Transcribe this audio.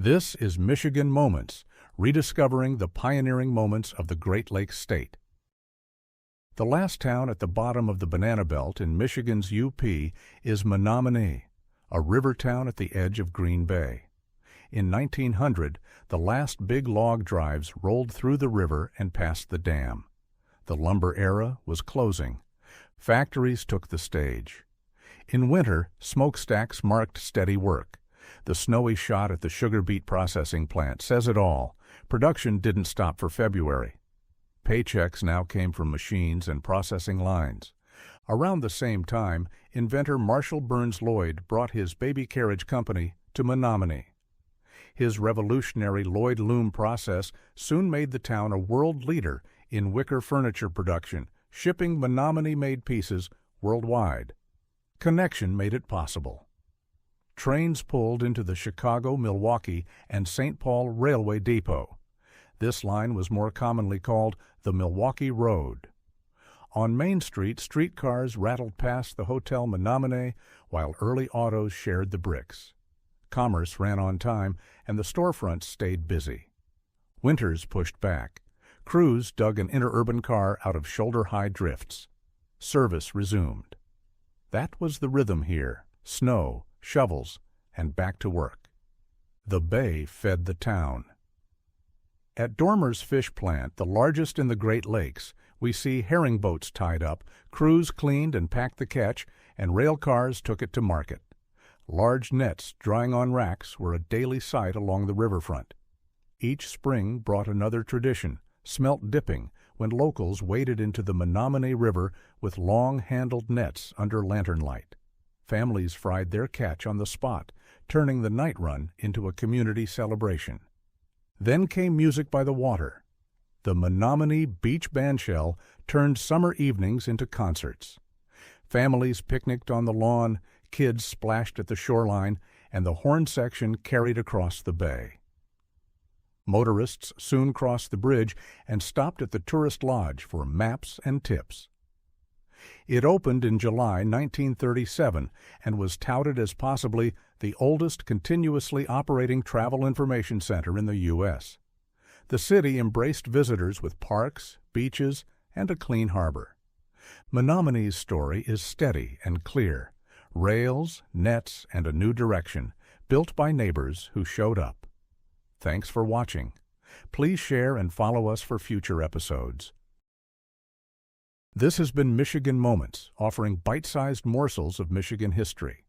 This is Michigan Moments, rediscovering the pioneering moments of the Great Lakes State. The last town at the bottom of the Banana Belt in Michigan's UP is Menominee, a river town at the edge of Green Bay. In 1900, the last big log drives rolled through the river and past the dam. The lumber era was closing. Factories took the stage. In winter, smokestacks marked steady work. The snowy shot at the sugar beet processing plant says it all. Production didn't stop for February. Paychecks now came from machines and processing lines. Around the same time, inventor Marshall Burns Lloyd brought his baby carriage company to Menominee. His revolutionary Lloyd loom process soon made the town a world leader in wicker furniture production, shipping Menominee-made pieces worldwide. Connection made it possible. Trains pulled into the Chicago, Milwaukee, and St. Paul Railway Depot. This line was more commonly called the Milwaukee Road. On Main Street, streetcars rattled past the Hotel Menominee, while early autos shared the bricks. Commerce ran on time, and the storefronts stayed busy. Winters pushed back. Crews dug an interurban car out of shoulder-high drifts. Service resumed. That was the rhythm here: snow, shovels, and back to work. The bay fed the town. At Dormer's fish plant, the largest in the Great Lakes, we see herring boats tied up, crews cleaned and packed the catch, and rail cars took it to market. Large nets drying on racks were a daily sight along the riverfront. Each spring brought another tradition: smelt dipping, when locals waded into the Menominee River with long-handled nets under lantern light. Families fried their catch on the spot, turning the night run into a community celebration. Then came music by the water. The Menominee Beach bandshell turned summer evenings into concerts. Families picnicked on the lawn, kids splashed at the shoreline, and the horn section carried across the bay. Motorists soon crossed the bridge and stopped at the tourist lodge for maps and tips. It opened in July 1937 and was touted as possibly the oldest continuously operating travel information center in the U.S. The city embraced visitors with parks, beaches, and a clean harbor. Menominee's story is steady and clear: rails, nets, and a new direction, built by neighbors who showed up. Thanks for watching. Please share and follow us for future episodes. This has been Michigan Moments, offering bite-sized morsels of Michigan history.